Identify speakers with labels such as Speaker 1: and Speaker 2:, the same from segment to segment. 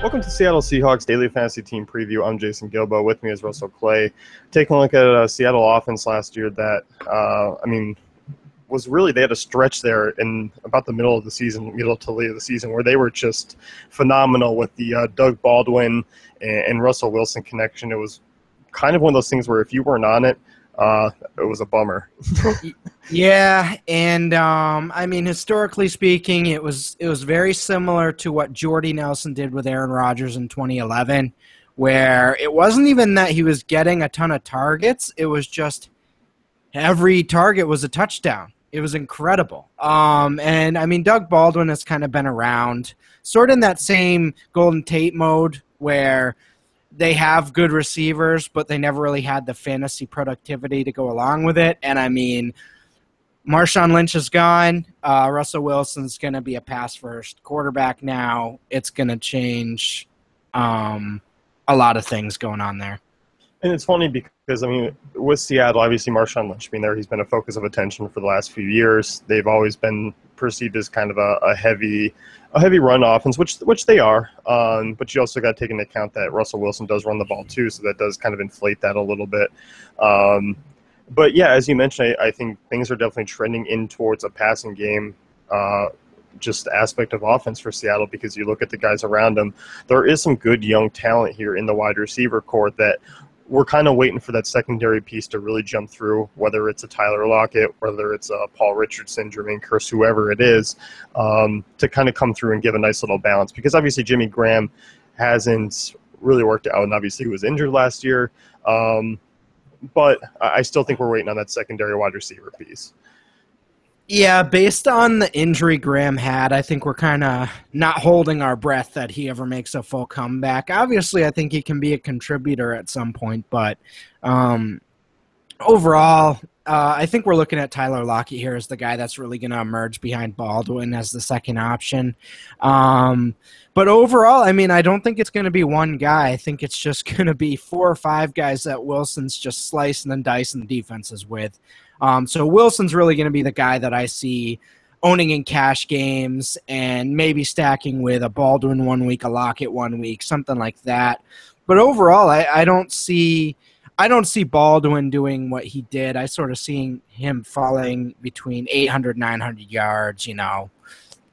Speaker 1: Welcome to Seattle Seahawks Daily Fantasy Team Preview. I'm Jason Gilbo. With me is Russell Clay. Taking a look at a Seattle offense last year that, was really, they had a stretch there in about the middle to late of the season, where they were just phenomenal with the Doug Baldwin and Russell Wilson connection. It was kind of one of those things where if you weren't on it, it was a bummer.
Speaker 2: Yeah, and historically speaking, it was very similar to what Jordy Nelson did with Aaron Rodgers in 2011, where it wasn't even that he was getting a ton of targets; it was just every target was a touchdown. It was incredible. Doug Baldwin has kind of been around, sort of in that same Golden Tate mode where they have good receivers, but they never really had the fantasy productivity to go along with it. And Marshawn Lynch is gone. Russell Wilson's going to be a pass-first quarterback now. It's going to change a lot of things going on there.
Speaker 1: And it's funny because, with Seattle, obviously Marshawn Lynch being there, he's been a focus of attention for the last few years. They've always been perceived as kind of a heavy run offense, which they are. But you also got to take into account that Russell Wilson does run the ball too, so that does kind of inflate that a little bit. But yeah, as you mentioned, I think things are definitely trending in towards a passing game just aspect of offense for Seattle, because you look at the guys around them. There is some good young talent here in the wide receiver corps that we're kind of waiting for that secondary piece to really jump through, whether it's a Tyler Lockett, whether it's a Paul Richardson, Jermaine Kearse, whoever it is, to kind of come through and give a nice little balance. Because obviously Jimmy Graham hasn't really worked out, and obviously he was injured last year. But I still think we're waiting on that secondary wide receiver piece.
Speaker 2: Yeah, based on the injury Graham had, I think we're kind of not holding our breath that he ever makes a full comeback. Obviously, I think he can be a contributor at some point, but overall, I think we're looking at Tyler Lockett here as the guy that's really going to emerge behind Baldwin as the second option. But overall, I don't think it's going to be one guy. I think it's just going to be 4 or 5 guys that Wilson's just slicing and dicing the defenses with. So Wilson's really going to be the guy that I see owning in cash games and maybe stacking with a Baldwin 1 week, a Lockett 1 week, something like that. But overall, I don't see Baldwin doing what he did. I sort of seeing him falling between 800, 900 yards,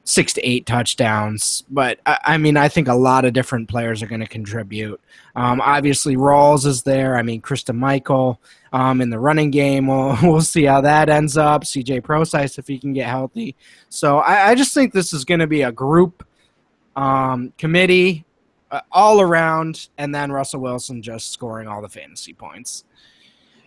Speaker 2: 6 to 8 touchdowns. But, I think a lot of different players are going to contribute. Obviously, Rawls is there. Kristen Michael in the running game. We'll see how that ends up. CJ Prosise, if he can get healthy. So I just think this is going to be a group committee all around, and then Russell Wilson just scoring all the fantasy points.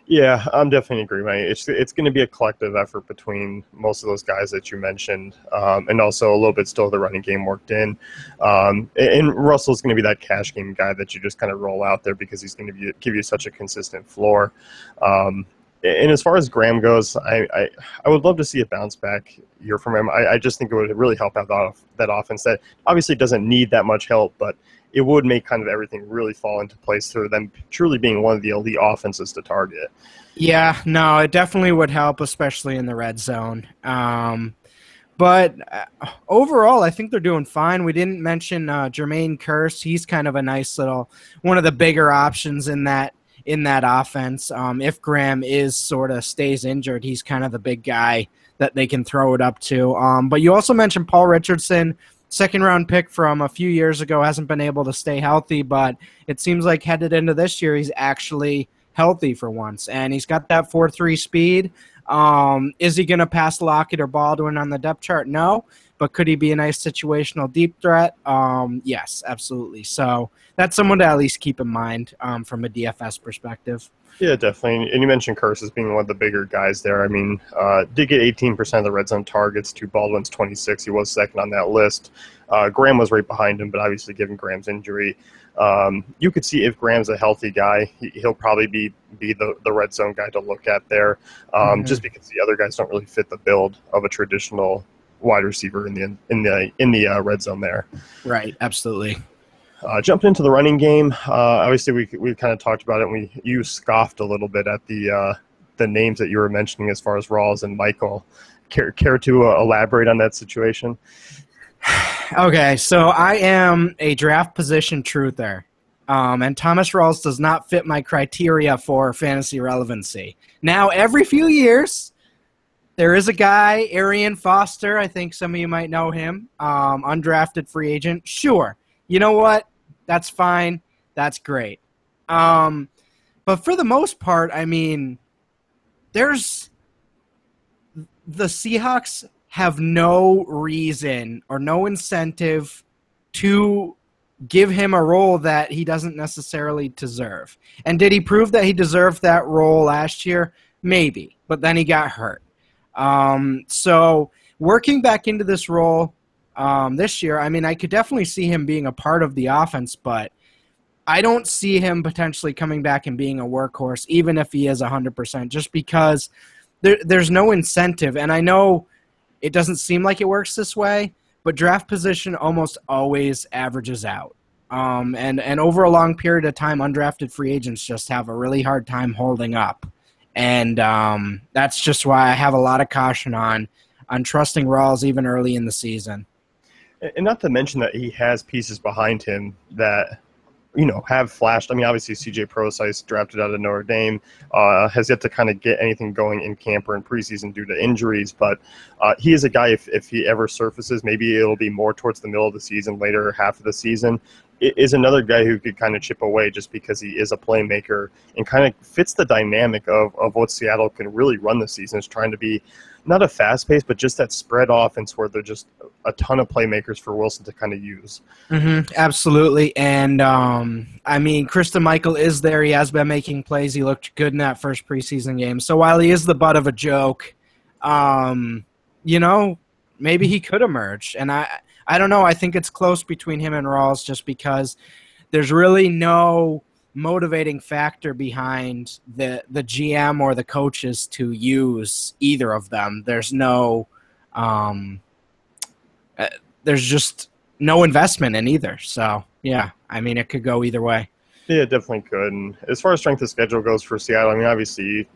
Speaker 1: Yeah, I'm definitely agreeing. It's going to be a collective effort between most of those guys that you mentioned, and also a little bit still the running game worked in. And Russell's going to be that cash game guy that you just kind of roll out there because he's going to give you such a consistent floor. And as far as Graham goes, I would love to see a bounce back year from him. I just think it would really help out that offense that obviously doesn't need that much help, but it would make kind of everything really fall into place through them truly being one of the elite offenses to target.
Speaker 2: Yeah, no, it definitely would help, especially in the red zone. But overall, I think they're doing fine. We didn't mention Jermaine Kearse. He's kind of a nice little one of the bigger options in that offense. If Graham stays injured, he's kind of the big guy that they can throw it up to. But you also mentioned Paul Richardson. Second-round pick from a few years ago, hasn't been able to stay healthy, but it seems like headed into this year, he's actually healthy for once, and he's got that 4.3 speed. Is he going to pass Lockett or Baldwin on the depth chart? No, but could he be a nice situational deep threat? Yes, absolutely. So that's someone to at least keep in mind from a DFS perspective.
Speaker 1: Yeah, definitely. And you mentioned Kearse as being one of the bigger guys there. Did get 18% of the red zone targets to Baldwin's 26. He was second on that list. Graham was right behind him, but obviously given Graham's injury, you could see if Graham's a healthy guy, he'll probably be the red zone guy to look at there, just because the other guys don't really fit the build of a traditional wide receiver in the red zone there.
Speaker 2: Right, absolutely.
Speaker 1: Jumping into the running game, obviously we kind of talked about it, and you scoffed a little bit at the names that you were mentioning as far as Rawls and Michael. Care to elaborate on that situation?
Speaker 2: Okay, so I am a draft position truther, and Thomas Rawls does not fit my criteria for fantasy relevancy. Now, every few years, there is a guy, Arian Foster. I think some of you might know him, undrafted free agent. Sure, you know what? That's fine. That's great. But for the most part, I mean, there's the Seahawks have no reason or no incentive to give him a role that he doesn't necessarily deserve. And did he prove that he deserved that role last year? Maybe, but then he got hurt. So working back into this role this year, I mean, I could definitely see him being a part of the offense, but I don't see him potentially coming back and being a workhorse, even if he is 100%, just because there's no incentive. And I know it doesn't seem like it works this way, but draft position almost always averages out. And over a long period of time, undrafted free agents just have a really hard time holding up. And that's just why I have a lot of caution on trusting Rawls even early in the season.
Speaker 1: And not to mention that he has pieces behind him that, have flashed. I mean, obviously CJ Prosise, drafted out of Notre Dame, has yet to kind of get anything going in camp or in preseason due to injuries. But he is a guy, if he ever surfaces, maybe it'll be more towards the middle of the season, later half of the season, is another guy who could kind of chip away just because he is a playmaker and kind of fits the dynamic of what Seattle can really run this season, is trying to be not a fast pace, but just that spread offense where they're just a ton of playmakers for Wilson to kind of use.
Speaker 2: Mm-hmm, absolutely. And, I mean, Christian Michael is there. He has been making plays. He looked good in that first preseason game. So while he is the butt of a joke, maybe he could emerge. And I don't know. I think it's close between him and Rawls just because there's really no motivating factor behind the GM or the coaches to use either of them. There's no there's just no investment in either. So, yeah, I mean, it could go either way.
Speaker 1: Yeah, it definitely could. And as far as strength of schedule goes for Seattle, I mean, obviously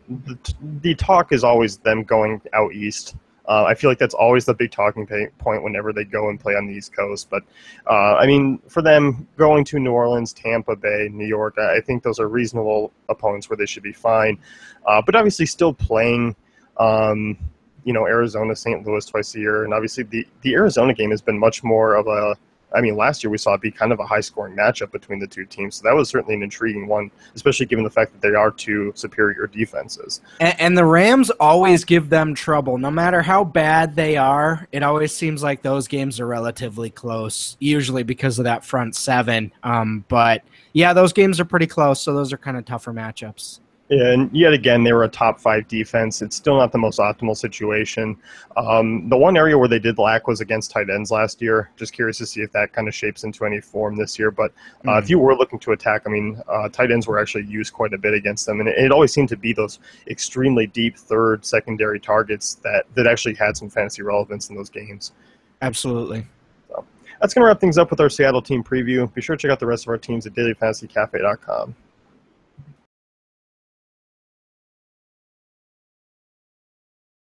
Speaker 1: the talk is always them going out east. I feel like that's always the big talking point whenever they go and play on the East Coast. But, I mean, for them, going to New Orleans, Tampa Bay, New York, I think those are reasonable opponents where they should be fine. But obviously still playing, Arizona, St. Louis twice a year. And obviously the Arizona game has been much more of a – I mean, last year we saw it be kind of a high-scoring matchup between the two teams. So that was certainly an intriguing one, especially given the fact that they are two superior defenses.
Speaker 2: And the Rams always give them trouble. No matter how bad they are, it always seems like those games are relatively close, usually because of that front seven. But, yeah, those games are pretty close, so those are kind of tougher matchups.
Speaker 1: Yeah, and yet again, they were a top 5 defense. It's still not the most optimal situation. The one area where they did lack was against tight ends last year. Just curious to see if that kind of shapes into any form this year. But if you were looking to attack, I mean, tight ends were actually used quite a bit against them. And it always seemed to be those extremely deep third, secondary targets that actually had some fantasy relevance in those games.
Speaker 2: Absolutely.
Speaker 1: So that's going to wrap things up with our Seattle team preview. Be sure to check out the rest of our teams at dailyfantasycafe.com.